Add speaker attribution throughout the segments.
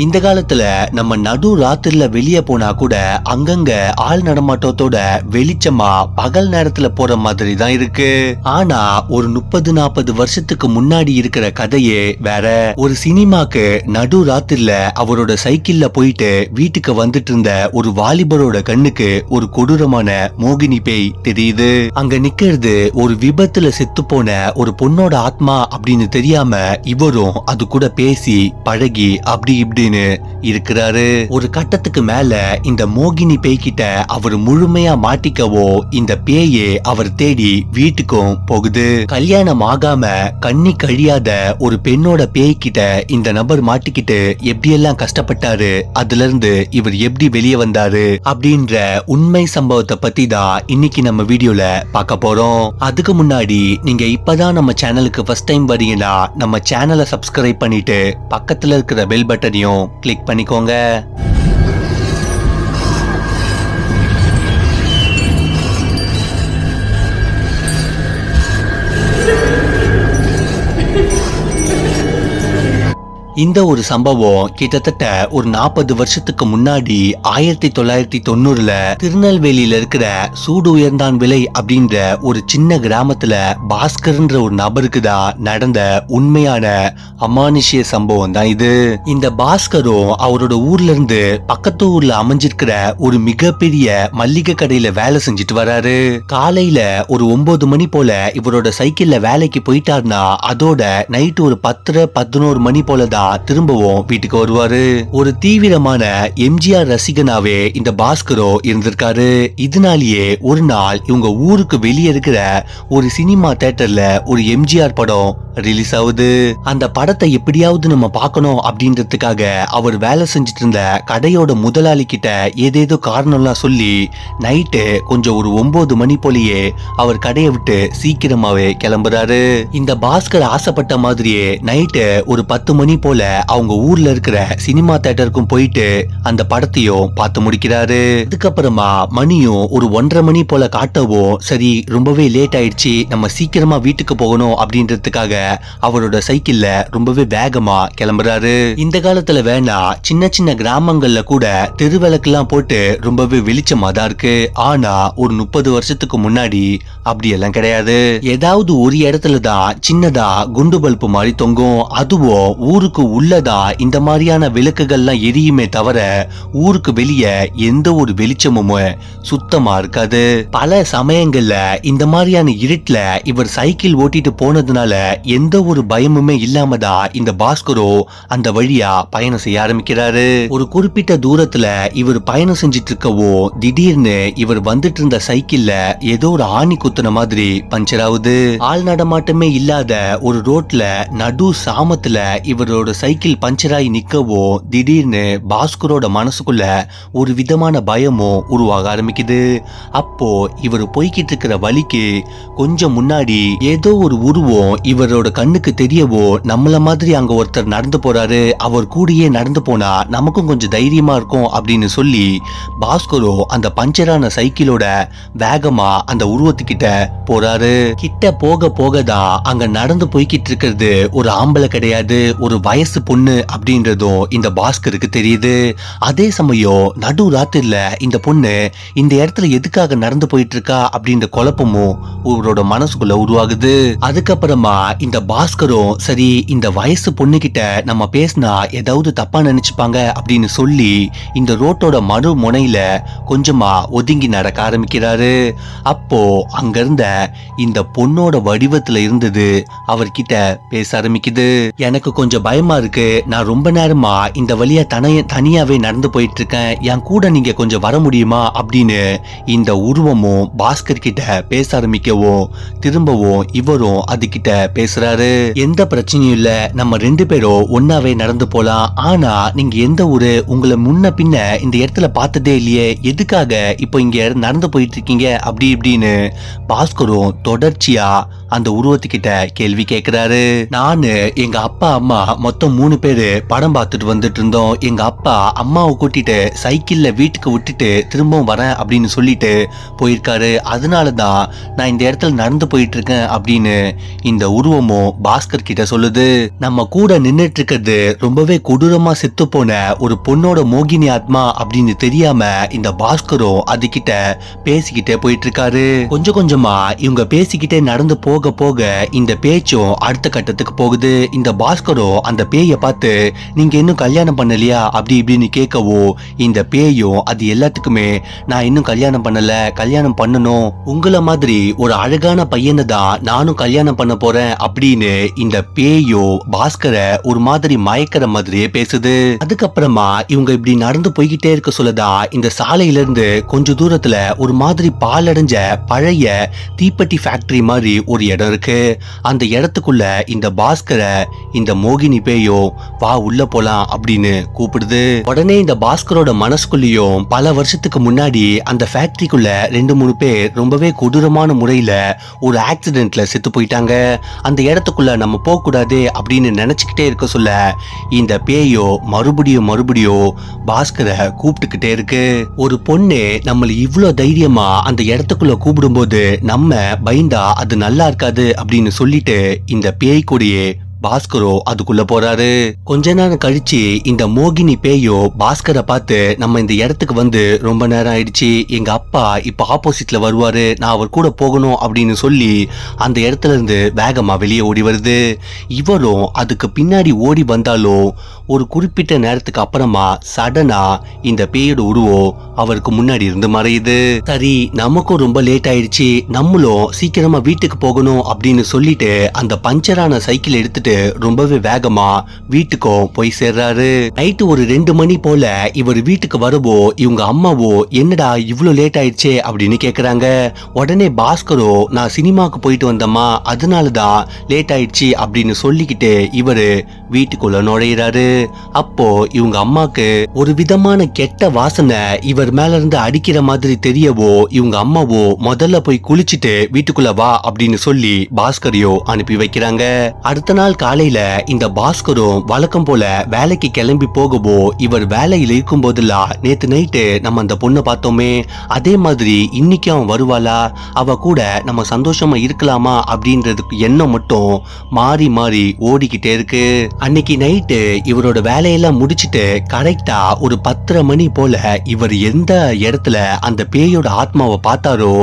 Speaker 1: இந்த காலத்துல நம்ம நடு ராத்திரில வெளியே போனா கூட அங்கங்க ஆள் நடமாட்டத்தோட வெளிச்சமா பகல் நேரத்துல போற மாதிரி தான் இருக்கு. ஆனா ஒரு 30-40 வருஷத்துக்கு முன்னாடி இருக்கிற கதையே வேற. ஒரு சினிமாக்கு நடு ராத்திரில அவரோட சைக்கிள்ல போயிட்டு வீட்டுக்கு வந்துட்டு இருந்த ஒரு வாலிபரோட கண்ணுக்கு ஒரு கொடூரமான மோகினி பேய் தெரியுது. அங்க நிக்கிறது ஒரு விபத்துல செத்து போன ஒரு பொண்ணோட ஆத்மா அப்படின்னு தெரியாம இவரும் அது கூட பேசி பழகி அப்படி இப்படின்னு இருக்கிறாரு. ஒரு கட்டத்துக்கு மேல இந்த மோகினி பேய்கிட்ட அவர் முழுமையா மாட்டிக்கவோ இந்த பேயே அவர் தேடி வீட்டுக்கும் போகுது. கல்யாணம் ஆகாம கண்ணி கழியாத ஒரு பெண்ணோட பேய்கிட்ட இந்த நபர் மாட்டிக்கிட்டு எப்படியெல்லாம் கஷ்டப்பட்டாரு, அதுல இருந்து இவர் எப்படி வெளியே வந்தாரு அப்படின்ற உண்மை சம்பவத்தை பத்தி தான் இன்னைக்கு நம்ம வீடியோல பார்க்க போறோம். அதுக்கு முன்னாடி நீங்க இப்பதான் நம்ம சேனலுக்கு ஃபர்ஸ்ட் டைம் வரீங்கன்னா நம்ம சேனலை சப்ஸ்கிரைப் பண்ணிட்டு பக்கத்துல இருக்கிற பெல் பட்டனையும் கிளிக் பண்ணிக்கோங்க. இந்த ஒரு சம்பவம் கிட்டத்தட்ட ஒரு 40 வருஷத்துக்கு முன்னாடி 1990ல திருநெல்வேலியில இருக்கிற சூடு உயர்ந்தான் விலை அப்படின்ற ஒரு சின்ன கிராமத்துல பாஸ்கர்ன்ற ஒரு நபருக்கு தான் நடந்த உண்மையான அமானுஷ்ய சம்பவம் தான் இது. இந்த பாஸ்கரும் அவரோட ஊர்ல இருந்து பக்கத்து ஊர்ல அமைஞ்சிருக்கிற ஒரு மிகப்பெரிய மல்லிகை கடையில வேலை செஞ்சுட்டு வராரு. காலையில ஒரு 9 மணி போல இவரோட சைக்கிள்ல வேலைக்கு போயிட்டாருன்னா அதோட நைட் ஒரு 10-11 மணி போலதான் திரும்பவும் வீட்டுக்கு வருவாரு. ஒரு தீவிரமான எம்ஜிஆர் ரசிகனாவே இந்த பாஸ்கரோ இருந்திருக்காரு. இதனாலேயே ஒரு நாள் இவங்க ஊருக்கு வெளியே இருக்கிற ஒரு சினிமா தியேட்டர்ல ஒரு எம்ஜிஆர் படம் ரிலீஸ் ஆகுது. அந்த படத்தை எப்படியாவது நம்ம பார்க்கணும் அப்படின்றதுக்காக அவர் வேலை செஞ்சுட்டு இருந்த கடையோட முதலாளி கிட்ட ஏதேதோ காரணம்லாம் சொல்லி நைட்டு கொஞ்சம் ஒரு 9 மணி போலயே அவர் கடையை விட்டு சீக்கிரமாவே கிளம்புறாரு. இந்த பாஸ்கர் ஆசைப்பட்ட மாதிரியே நைட்டு ஒரு 10 மணி போல அவங்க ஊர்ல இருக்கிற சினிமா தியேட்டருக்கும் போயிட்டு அந்த படத்தையும் பார்த்து முடிக்கிறாரு. அதுக்கப்புறமா மணியும் ஒரு 1:30 மணி போல காட்டவும் சரி ரொம்பவே லேட் ஆயிடுச்சு, நம்ம சீக்கிரமா வீட்டுக்கு போகணும் அப்படின்றதுக்காக அவரோட சைக்கிள்ல ரொம்பவே வேகமா கிளம்புறாரு. இந்த காலத்துல வேணா சின்ன சின்ன கிராமங்கள்ல கூட தெருவிளக்கு எல்லாம் போட்டு ரொம்பவே வெளிச்சமா தான் இருக்கு. ஆனா ஒரு 30 வருஷத்துக்கு முன்னாடி அப்படி எல்லாம் கிடையாது. ஏதாவது ஒரு இடத்துல தான் சின்னதா குண்டு பல்பு மாதிரி தொங்கும். அதுவும் ஊருக்கு உள்ளதான் இந்த மாதிரியான விளக்குகள்லாம் எரியுமே தவிர ஊருக்கு வெளியே எந்த ஒரு வெளிச்சமும் சுத்தமா இருக்காது. பல சமயங்கள்ல இந்த மாதிரியான இருட்டுல இவர் சைக்கிள் ஓட்டிட்டு போனதுனால எந்த ஒரு பயமுமே இல்லாம தான் இந்த பாஸ்கரோ அந்த வழியா பயணம் செய்ய ஆரம்பிக்கிறாரு. ஒரு குறிப்பிட்ட தூரத்துல இவர் பயணம் செஞ்சிட்டு இருக்கவோ திடீர்னு இவர் வந்துட்டு இருந்த சைக்கிள்ல ஏதோ ஒரு ஆணி குத்துன மாதிரி பஞ்சர் ஆகுது. ஆள் நடமாட்டமே இல்லாத ஒரு ரோட்ல நடு சாமத்துல இவரோட சைக்கிள் பஞ்சராகி நிக்கவோ திடீர்னு பாஸ்கரோட மனசுக்குள்ள ஒரு விதமான பயமும் உருவாக ஆரம்பிக்குது. அப்போ இவர் போய்கிட்டு இருக்கிற வழிக்கு கொஞ்சம் முன்னாடி ஏதோ ஒரு உருவம் இவரோட கண்ணுக்கு தெரியவோ நம்மள மாதிரி அங்க ஒருத்தர் நடந்து போறாரு, அவர் கூடயே நடந்து போனா நமக்கும் கொஞ்சம் தைரியமா இருக்கும் அப்படின்னு சொல்லி பாஸ்கரோ அந்த பஞ்சரான சைக்கிளோட வேகமா அந்த உருவத்துக்கிட்ட போறாரு. கிட்ட போக போகதான் அங்க நடந்து போய்கிட்டு இருக்கிறது ஒரு ஆம்பளை கிடையாது, ஒரு வயசு பொண்ணு அப்படின்றதும் இந்த பாஸ்கருக்கு தெரியுது. அதே சமயம் நடு ராத்திரில இந்த பொண்ணு இந்த இடத்துல எதுக்காக நடந்து போயிட்டு இருக்கா அப்படின்ற குழப்பமும் இவரோட மனசுக்குள்ள உருவாகுது. அதுக்கப்புறமா இந்த பாஸ்கரும் சரி இந்த வயசு பொண்ணு கிட்ட நம்ம பேசினா ஏதாவது தப்பா நினைச்சுப்பாங்க அப்படின்னு சொல்லி இந்த ரோட்டோட மறு முனையில கொஞ்சமா ஒதுங்கி நடக்க ஆரம்பிக்கிறாரு. அப்போ அங்க இருந்த இந்த பொண்ணோட வடிவத்துல இருந்தது அவர்கிட்ட பேச ஆரம்பிக்குது. எனக்கு கொஞ்சம் பயமா இருக்கு, நான் ரொம்ப நேரமா இந்த வழியா தனியாவே நடந்து போயிட்டு இருக்கேன், என் கூட நீங்க கொஞ்சம் வர முடியுமா அப்படின்னு இந்த உருவமும் பாஸ்கர் கிட்ட பேச ஆரம்பிக்கவும் திரும்பவும் இவரும் அது கிட்ட பேசுறாரு. எந்த பிரச்சனையும் இல்ல, நம்ம 2 பேரும் ஒன்னாவே நடந்து போலாம், ஆனா நீங்க எந்த ஊரு, உங்களை முன்ன பின்ன இந்த இடத்துல பார்த்ததே இல்லையே, எதுக்காக இப்போ இங்க நடந்து போயிட்டு இருக்கீங்க அப்படி இப்படின்னு பாஸ்கரும் தொடர்ச்சியா அந்த உருவத்துக்கிட்ட கேள்வி கேட்கிறாரு. நானு எங்க அப்பா அம்மா மொத்தம் மொத்தம் 3 பேரு படம் பார்த்துட்டு வந்துட்டு இருந்தோம். எங்க அப்பா அம்மாவை கூட்டிட்டு சைக்கிள்ல வீட்டுக்கு விட்டுட்டு திரும்பவும் வரேன் அப்படின்னு சொல்லிட்டு போயிருக்காரு. அதனாலதான் நான் இந்த இடத்துல நடந்து போயிட்டு இருக்கேன் அப்படின்னு இந்த உருவமும் பாஸ்கர் கிட்ட சொல்லுது. நம்ம கூட நின்னுட்டு இருக்கிறது ரொம்பவே கொடூரமா செத்து போன ஒரு பொண்ணோட மோகினி ஆத்மா அப்படின்னு தெரியாம இந்த பாஸ்கரும் அதுகிட்ட பேசிக்கிட்டே போயிட்டு இருக்காரு. கொஞ்சம் கொஞ்சமா இவங்க பேசிக்கிட்டே நடந்து போக போக இந்த பேச்சும் அடுத்த கட்டத்துக்கு போகுது. இந்த பாஸ்கரும் அந்த பேயை பார்த்து நீங்க இன்னும் கல்யாணம் பண்ணலையா அப்படி இப்படின்னு கேட்கவோ இந்த பேயும் அது எல்லாத்துக்குமே நான் இன்னும் கல்யாணம் பண்ணல, கல்யாணம் பண்ணணும், உங்கள மாதிரி ஒரு அழகான பையனை தான் நானும் கல்யாணம் பண்ண போறேன் அப்படின்னு இந்த பேயோ பாஸ்கரை ஒரு மாதிரி மயக்கிற மாதிரியே பேசுது. அதுக்கப்புறமா இவங்க இப்படி நடந்து போய்கிட்டே இருக்க சொல்லதான் இந்த சாலையில இருந்து கொஞ்ச தூரத்துல ஒரு மாதிரி பாலடைஞ்ச பழைய தீப்பெட்டி ஃபேக்டரி மாதிரி ஒரு இடம் இருக்கு. அந்த இடத்துக்குள்ள இந்த பாஸ்கரை இந்த மோகினி பேயோ வா உள்ள போலாம் அப்படின்னு கூப்பிடுது. உடனே இந்த பாஸ்கரோட மனசுக்குள்ளேயும் பல வருஷத்துக்கு முன்னாடி அந்த ஃபேக்டரிக்குள்ள 2-3 பேர் ரொம்பவே கொடூரமான முறையில ஒரு ஆக்சிடென்ட்ல செத்து போயிட்டாங்க. அந்த இடத்துக்குள்ள நம்ம போக கூடாது அப்படின்னு நினைச்சுக்கிட்டே இருக்க சொல்ல இந்த பேயோ மறுபடியும் பாஸ்கரை கூப்பிட்டுக்கிட்டே இருக்கு. ஒரு பொண்ணு நம்மள இவ்ளோ தைரியமா அந்த இடத்துக்குள்ள கூப்பிடும்போது நம்ம பயந்தா அது நல்லா இருக்காது அப்படின்னு சொல்லிட்டு இந்த பேய் கூடயே பாஸ்கரோ அதுக்குள்ள போறாரு. கொஞ்ச நேரம் கழிச்சு இந்த மோகினி பேயோ பாஸ்கரை பார்த்து நம்ம இந்த இடத்துக்கு வந்து ரொம்ப நேரம் ஆயிடுச்சு, எங்க அப்பா இப்ப ஆப்போசிட்ல வருவாரு, நான் அவர் கூட போகணும் அப்படின்னு சொல்லி அந்த இடத்துல இருந்து வேகமா வெளியே ஓடி வருது. இவரும் அதுக்கு பின்னாடி ஓடி வந்தாலும் ஒரு குறிப்பிட்ட நேரத்துக்கு அப்புறமா சடனா இந்த பேயோட உருவம் அவருக்கு முன்னாடி இருந்து மறையுது. சரி நமக்கும் ரொம்ப லேட் ஆயிடுச்சு, நம்மளும் சீக்கிரமா வீட்டுக்கு போகணும் அப்படின்னு சொல்லிட்டு அந்த பஞ்சரான சைக்கிள் எடுத்துட்டு ரொம்பவே வேகமா வீட்டுக்கும் போய் சேர்றாரு. நைட்டு ஒரு 2 மணி போல இவர் வீட்டுக்கு வரவோ இவங்க அம்மாவோ என்னடா இவ்வளவு லேட் ஆயிடுச்சே அப்படின்னு கேக்குறாங்க. உடனே பாஸ்கரோ நான் சினிமாக்கு போயிட்டு வந்தம்மா அதனாலதான் லேட் ஆயிடுச்சு அப்படின்னு சொல்லிக்கிட்டு இவரு வீட்டுக்குள்ள நுழையிறாரு. அப்போ இவங்க அம்மாக்கு ஒரு விதமான கெட்ட வாசனை இவர் மேல இருந்து அடிக்கிற மாதிரி தெரியவோ இவங்க அம்மாவோ முதல்ல போய் குளிச்சுட்டு வீட்டுக்குள்ள வா அப்படின்னு சொல்லி பாஸ்கரையோ அனுப்பி வைக்கிறாங்க. அடுத்த நாள் காலையில இந்த பாஸ்கரும் வழக்கம் போல வேலைக்கு கிளம்பி போகவோ இவர் வேலையில இருக்கும் போதெல்லாம் நேத்து நைட்டு நம்ம அந்த பொண்ணை பார்த்தோமே அதே மாதிரி இன்னைக்கு அவன் வருவாளா, அவ கூட நம்ம சந்தோஷமா இருக்கலாமா அப்படின்றதுக்கு எண்ணம் மட்டும் மாறி மாறி ஓடிக்கிட்டே இருக்கு. அன்னைக்கு நைட்டு இவரோட வேலையெல்லாம் முடிச்சிட்டு கரெக்டா ஒரு 10:30 மணி போல இவர் எந்த இடத்துல அந்த பேயோட ஆத்மாவை பார்த்தாரோ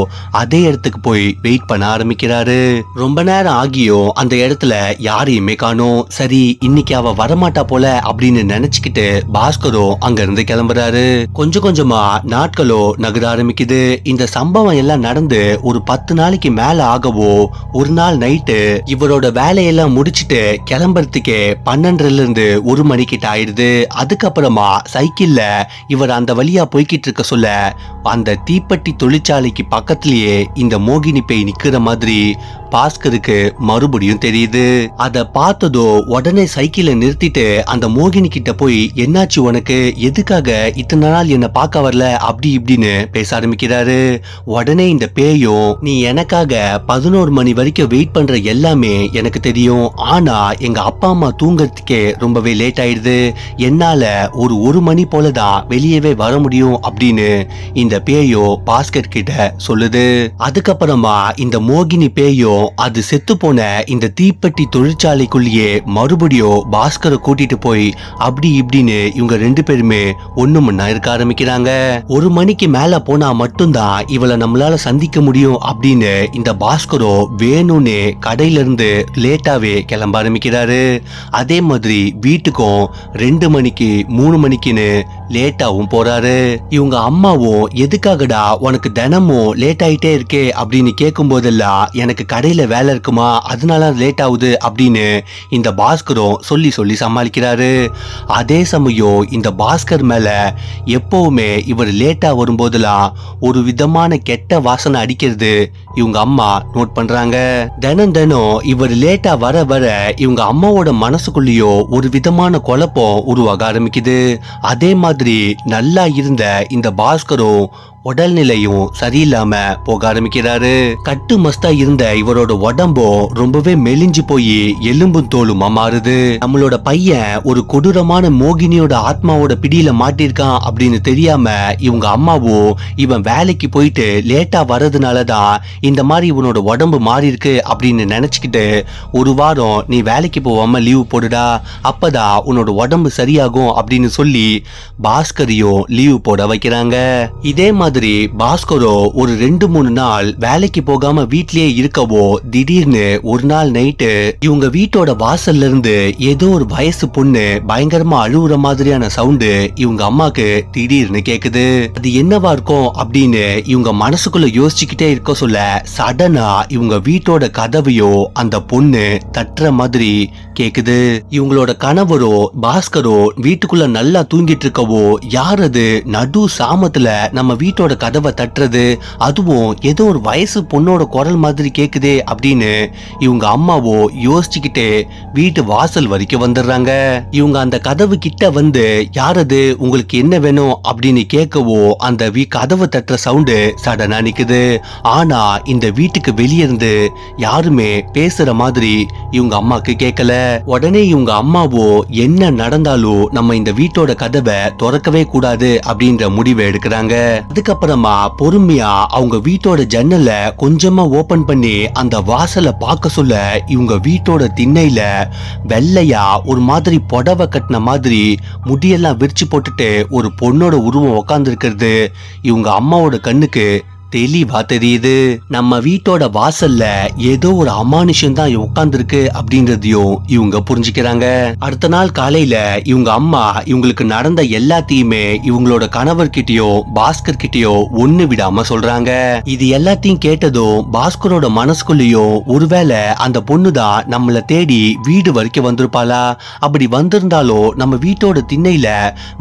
Speaker 1: அதே இடத்துக்கு போய் வெயிட் பண்ண ஆரம்பிக்கிறாரு. ரொம்ப நேரம் ஆகியும் அந்த இடத்துல யாரையுமே காணோம். சரி இன்னைக்கு அவ வரமாட்டா போல அப்படின்னு நினைச்சுக்கிட்டு பாஸ்கரோ அங்க இருந்து கிளம்புறாரு. கொஞ்சம் கொஞ்சமா நாட்களோ நகர ஆரம்பிக்குது. இந்த சம்பவம் எல்லாம் நடந்து ஒரு 10 நாளைக்கு மேல ஆகவோ ஒரு நாள் நைட்டு இவரோட வேலையெல்லாம் முடிச்சிட்டு கிளம்புறதுக்கே 12:30 இருந்து 1 மணி கிட்ட ஆயிடுது. அதுக்கப்புறமா சைக்கிள்ல இவர் அந்த வழியா போய்கிட்டு இருக்க சொல்ல அந்த தீப்பெட்டி தொழிற்சாலைக்கு பக்கத்திலேயே இந்த மோகினி பேய் நிக்கிற மாதிரி பாஸ்கருக்கு மறுபடியும் தெரியுது. அத பார்த்ததோ உடனே சைக்கிளை நிறுத்திட்டு அந்த மோகினி கிட்ட போய் என்னாச்சு உனக்கு, எதுக்காக இத்தனை நாள் என்ன பார்க்க வரல அப்படி இப்படின்னு பேச ஆரம்பிக்கிறாரு. உடனே இந்த பேயும் நீ எனக்காக 11 மணி வரைக்கும் வெயிட் பண்ற எல்லாமே எனக்கு தெரியும், ஆனா எங்க அப்பா அம்மா தூங்கறதுக்கே ரொம்பவே லேட் ஆயிடுது, என்னால ஒரு 1 மணி போலதான் வெளியவே வர முடியும் அப்படின்னு இந்த பேயோ பாஸ்கர் கிட்ட சொல்லுது. அதுக்கப்புறமா இந்த மோகினி பேயோ அது செத்து போன இந்த தீப்பெட்டி தொழிற்சாலைக்குள்ளேயே மறுபடியும் பாஸ்கரை கூட்டிட்டு போய் அப்படி இப்படின்னு இவங்க 2 பேருமே ஒண்ணு மண்ணா இருக்க ஆரம்பிக்கிறாங்க. 1 மணிக்கு மேல போனா மட்டும்தான் இவளை நம்மளால சந்திக்க முடியும் அப்படின்னு இந்த பாஸ்கரோ வேணும்னு கடையில இருந்து லேட்டாவே கிளம்ப ஆரம்பிக்கிறாரு. அதே மாதிரி வீட்டுக்கும் 2 மணிக்கு 3 மணிக்குன்னு லேட்டாவும் போறாரு. இவங்க அம்மாவும் எதுக்காகடா உனக்கு தினமும் லேட் ஆயிட்டே இருக்கே அப்படின்னு கேட்கும் போதெல்லாம் எனக்கு கடையில வேலை இருக்குமா அதனால லேட் ஆகுது அப்படின்னு இந்த பாஸ்கரும் சொல்லி சொல்லி சமாளிக்கிறாரு. அதே சமயம் இந்த பாஸ்கர் மேல எப்பவுமே இவர் லேட்டா வரும்போதெல்லாம் ஒரு விதமான கெட்ட வாசனை அடிக்கிறது இவங்க அம்மா நோட் பண்றாங்க. தினம் இவர் லேட்டா வர வர இவங்க அம்மாவோட மனசுக்குள்ளேயோ ஒரு விதமான குழப்பம் உருவாக ஆரம்பிக்குது. அதே மாதிரி நல்லா இருந்த இந்த பாஸ்கரும் உடல்நிலையும் சரியில்லாம போக ஆரம்பிக்கிறாரு. கட்டு மஸ்தா இருந்த இவரோட உடம்பும் ரொம்பவே மெலிஞ்சு போய் எலும்பும் தோலுமா மாறுது. நம்மளோட பையன் ஒரு கொடூரமான மோகினியோட ஆத்மாவோட பிடியில மாட்டிருக்கான் அப்படின்னு தெரியாம இவங்க அம்மாவும் இவன் வேலைக்கு போயிட்டு லேட்டா வர்றதுனாலதான் இந்த மாதிரி இவனோட உடம்பு மாறி இருக்கு அப்படின்னு நினைச்சுக்கிட்டு ஒரு வாரம் நீ வேலைக்கு போவாம லீவு போடுடா, அப்பதான் உன்னோட உடம்பு சரியாகும் அப்படின்னு சொல்லி பாஸ்கரையும் லீவு போட வைக்கிறாங்க. இதே மாதிரி பாஸ்கரோ ஒரு 2-3 நாள் வேலைக்கு போகாம வீட்லயே இருக்கவோ திடீர்னு ஒரு நாள் நைட்டு இவங்க வீட்டோட வாசல்ல இருந்து ஏதோ ஒரு வயசு பொண்ணு பயங்கரமா அழுவுற மாதிரியான சவுண்டு இவங்க அம்மாக்கு திடீர்னு கேக்குது. அது என்னவா இருக்கும் அப்படின்னு இவங்க மனசுக்குள்ள யோசிச்சுக்கிட்டே இருக்க சொல்ல சடனா இவங்க வீட்டோட கதவையோ அந்த பொண்ணு தட்டுற மாதிரி கேக்குது. இவங்களோட கணவரோ பாஸ்கரோ வீட்டுக்குள்ள நல்லா தூங்கிட்டு இருக்கவோ யார் அது நடு சாமத்துல நம்ம வீட்டோட கதவை தட்டுறது, அதுவும் ஏதோ ஒரு வயசு பொண்ணோட குரல் மாதிரி கேக்குதே அப்படின்னு இவங்க அம்மாவோ யோசிச்சுக்கிட்டே வீட்டு வாசல் வரைக்கும் வந்துடுறாங்க. இவங்க அந்த கதவு கிட்ட வந்து யார் அது, உங்களுக்கு என்ன வேணும் அப்படின்னு கேட்கவோ அந்த கதவை தட்டுற சவுண்டு சடனா நிக்குது. ஆனா இந்த வீட்டுக்கு வெளியே இருந்து யாருமே பேசுற மாதிரி இவங்க அம்மாக்கு கேட்கல. உடனே இவங்க அம்மாவோ என்ன நடந்தாலும் நம்ம இந்த வீட்டோட கதவை திறக்கவே கூடாது அப்படின்ற முடிவை எடுக்கிறாங்க. அதுக்கப்புறமா பொறுமையா அவங்க வீட்டோட ஜன்னலை கொஞ்சமா ஓபன் பண்ணி அந்த வாசலை பார்க்க சொல்ல இவங்க வீட்டோட திண்ணையில வெள்ளையா ஒரு மாதிரி புடவை கட்டின மாதிரி முடியெல்லாம் விரிச்சு போட்டுட்டு ஒரு பொண்ணோட உருவம் உட்கார்ந்து இருக்கிறது இவங்க அம்மாவோட கண்ணுக்கு தெளிவா தெரியுது. நம்ம வீட்டோட வாசல்ல ஏதோ ஒரு அமானுஷம் தான் உட்கார்ந்துருக்கு அப்படின்றதையும் இவங்க புரிஞ்சுக்கிறாங்க. அடுத்த நாள் காலையில இவங்க அம்மா இவங்களுக்கு நடந்த எல்லாத்தையுமே இவங்களோட கணவர்கிட்டயோ பாஸ்கர் கிட்டயோ ஒண்ணு விடாம சொல்றாங்க. இது எல்லாத்தையும் கேட்டதும் பாஸ்கரோட மனசுக்குள்ளேயும் ஒருவேளை அந்த பொண்ணுதான் நம்மள தேடி வீடு வரைக்கும் வந்திருப்பாளா, அப்படி வந்திருந்தாலும் நம்ம வீட்டோட திண்ணையில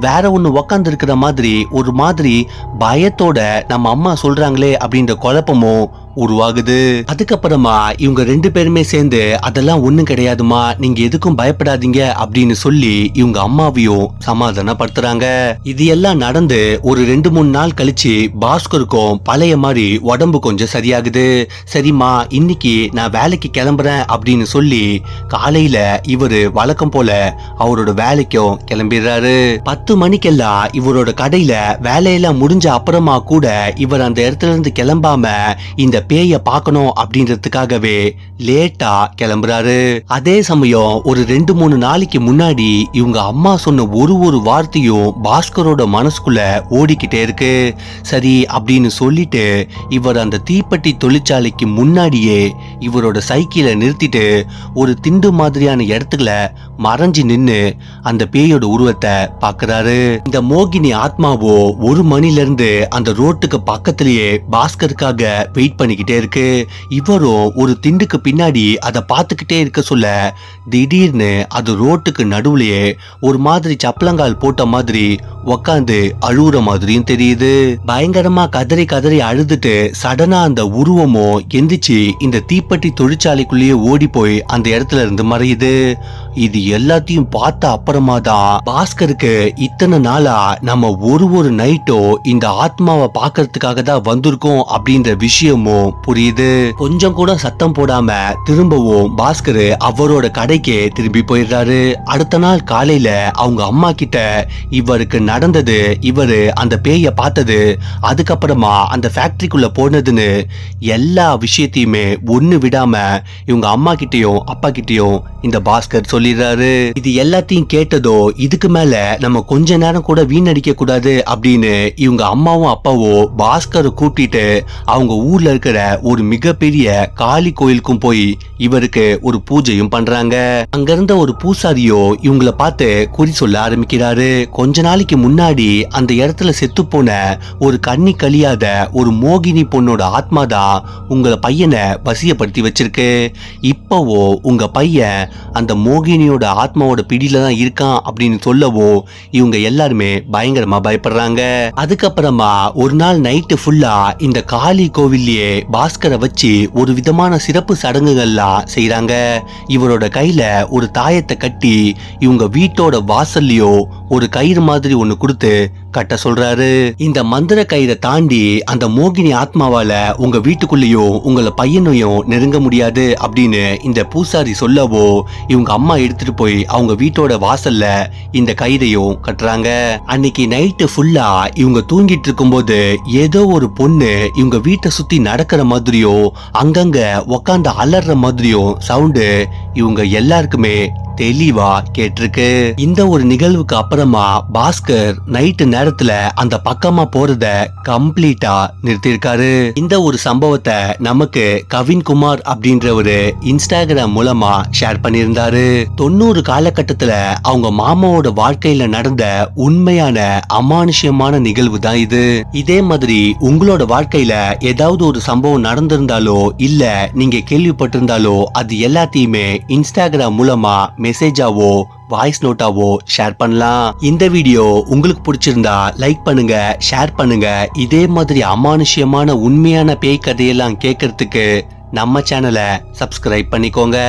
Speaker 1: வேற ஒண்ணு உட்கார்ந்து இருக்கிற மாதிரி ஒரு மாதிரி பயத்தோட நம்ம அம்மா சொல்றாங்க அப்படின்ற குழப்பமும் உருவாகுது. அதுக்கப்புறமா இவங்க 2 பேருமே சேர்ந்து அதெல்லாம் ஒண்ணும் கிடையாதுமா, நீங்க எதுக்கும் பயப்படாதீங்க அப்படின்னு சொல்லி இவங்க அம்மாவையும் சமாதானப்படுத்துறாங்க. இது எல்லாம் நடந்து ஒரு 2-3 நாள் கழிச்சு பாஸ்கருக்கும் பழைய மாதிரி உடம்பு கொஞ்சம் சரியாகுது. சரிம்மா இன்னைக்கு நான் வேலைக்கு கிளம்புறேன் அப்படின்னு சொல்லி காலையில இவரு வழக்கம் போல அவரோட வேலைக்கும் கிளம்பிடுறாரு. 10 மணிக்கெல்லாம் இவரோட கடையில வேலையெல்லாம் முடிஞ்ச அப்புறமா கூட இவர் அந்த இடத்துல இருந்து கிளம்பாம இந்த பேய பார்க்கணும் அப்படின்றதுக்காகவே லேட்டா கிளம்புறாரு. அதே சமயம் ஒரு 2-3 நாளைக்கு முன்னாடி இவங்க அம்மா சொன்ன ஒரு வார்த்தையும் பாஸ்கரோட மனசுக்குள்ள ஓடிக்கிட்டே இருக்கு. சரி அப்படின்னு சொல்லிட்டு இவர் அந்த தீப்பெட்டி தொழிற்சாலைக்கு முன்னாடியே இவரோட சைக்கிளை நிறுத்திட்டு ஒரு திண்டு மாதிரியான இடத்துல மறைஞ்சு நின்னு அந்த பேயோட உருவத்தை பாக்குறாரு. இந்த மோகினி ஆத்மாவோ 1 மணில இருந்து அந்த ரோட்டுக்கு பக்கத்திலேயே பாஸ்கருக்காக வெயிட் பண்ணிக்கிட்டே இருக்கு. இவரும் ஒரு திண்டுக்கு பின்னாடி அதை பார்த்துக்கிட்டே இருக்க சொல்ல திடீர்னு அது ரோட்டுக்கு நடுவுலயே ஒரு மாதிரி சப்பலங்கால் போட்ட மாதிரி உக்காந்து அழுகுற மாதிரியும் தெரியுது. பயங்கரமா கதறி கதறி அழுதுட்டு சடனா அந்த உருவமும் எந்திரிச்சு இந்த தீப்பெட்டி தொழிற்சாலைக்குள்ளேயே ஓடி போய் அந்த இடத்துல இருந்து மறையுது. இது எல்லாத்தையும் பார்த்த அப்புறமா தான் பாஸ்கருக்கு இத்தனை நாளா நம்ம ஒரு நைட்டோ இந்த ஆத்மாவை பார்க்கறதுக்காக தான் வந்திருக்கோம் அப்படின்ற விஷயமும் புரியுது. கொஞ்சம் கூட சத்தம் போடாம திரும்பவும் பாஸ்கர் அவரோட கடைக்கு திரும்பி போயிடுறாரு. அடுத்த நாள் காலையில அவங்க அம்மா கிட்ட இவருக்கு நடந்தது, இவரு அந்த பேய பார்த்தது, அதுக்கப்புறமா அந்த ஃபேக்டரிக்குள்ள போனதுன்னு எல்லா விஷயத்தையுமே ஒண்ணு விடாம இவங்க அம்மா கிட்டயும் அப்பா கிட்டயும் இந்த பாஸ்கர் சொல்லிடுறாரு. இது எல்லாத்தையும் கேட்டதோ இதுக்கு மேல நம்ம கொஞ்ச நேரம் கூட வீணடிக்க கூடாது அப்படின்னு இவங்க அம்மாவும் அப்பாவும் பாஸ்கரை கூட்டிட்டு அவங்க ஊர்ல இருக்கிற ஒரு மிகப்பெரிய காளி கோயிலுக்கும் போய் இவருக்கு ஒரு பூஜையும் பண்றாங்க. அங்க இருந்த ஒரு பூசாரியோ இவங்களை பார்த்து குறி சொல்ல ஆரம்பிக்கிறாரு. கொஞ்ச நாளைக்கு முன்னாடி அந்த இடத்துல செத்து போன ஒரு கண்ணி கழியாத ஒரு மோகினி பொண்ணோட ஆத்மாதான் உங்களை பையனை வசியப்படுத்தி வச்சிருக்கு. இப்பவோ உங்க பையன் அந்த மோகினியோட ஆத்மாவோட பிடியில தான் இருக்கான் அப்படின்னு சொல்லவோ இவங்க எல்லாருமே பயங்கரமா பயப்படுறாங்க. அதுக்கப்புறமா ஒரு நாள் நைட்டு ஃபுல்லா இந்த காளி கோவில்லையே பாஸ்கரை வச்சு ஒரு விதமான சிறப்பு சடங்குகள்லாம் செய்யறாங்க. இவரோட கையில ஒரு தாயத்தை கட்டி இவங்க வீட்டோட வாசல்லையோ ஒரு கயிறு மாதிரி ஒண்ணு கொடுத்து கட்ட சொல்றாரு. இந்த மந்திர கயிறை தாண்டி அந்த மோகினி ஆத்மாவால உங்க வீட்டுக்குள்ளேயும் உங்களை பையனையும் நெருங்க முடியாது அப்படின்னு இந்த பூசாரி சொல்லவோ இவங்க அம்மா எடுத்துட்டு போய் அவங்க வீட்டோட வாசல்ல இந்த கயிறையும் கட்டுறாங்க. அன்னைக்கு நைட்டு ஃபுல்லா இவங்க தூங்கிட்டு இருக்கும்போது ஏதோ ஒரு பொண்ணு இவங்க வீட்டை சுத்தி நடக்கிற மாதிரியும் அங்கங்க உக்காந்து அலற மாதிரியும் சவுண்டு இவங்க எல்லாருக்குமே தெளிவா கேட்டிருக்கு. இந்த ஒரு நிகழ்வுக்கு அப்புறமா பாஸ்கர் நைட்டு நேரத்துல அந்த பக்கமா போறத கம்ப்ளீட்டா நிறுத்திருக்காரு. இந்த ஒரு சம்பவத்தை நமக்கு கவின்குமார் அப்படின்ற ஒரு இன்ஸ்டாகிராம் மூலமா ஷேர் பண்ணியிருந்தாரு. 90 காலகட்டத்துல அவங்க மாமாவோட வாழ்க்கையில நடந்த உண்மையான அமானுஷ்யமான நிகழ்வு தான் இது. இதே மாதிரி உங்களோட வாழ்க்கையில ஏதாவது ஒரு சம்பவம் நடந்திருந்தாலோ இல்ல நீங்க கேள்விப்பட்டிருந்தாலோ அது எல்லாத்தையுமே இன்ஸ்டாகிராம் மூலமா மெசேஜாவோ வாய்ஸ் நோட்டாவோ ஷேர் பண்ணலாம். இந்த வீடியோ உங்களுக்கு பிடிச்சிருந்தா லைக் பண்ணுங்க, ஷேர் பண்ணுங்க. இதே மாதிரி அமானுஷ்யமான உண்மையான பேய் கதையெல்லாம் கேட்கறதுக்கு நம்ம சேனலை சப்ஸ்கிரைப் பண்ணிக்கோங்க.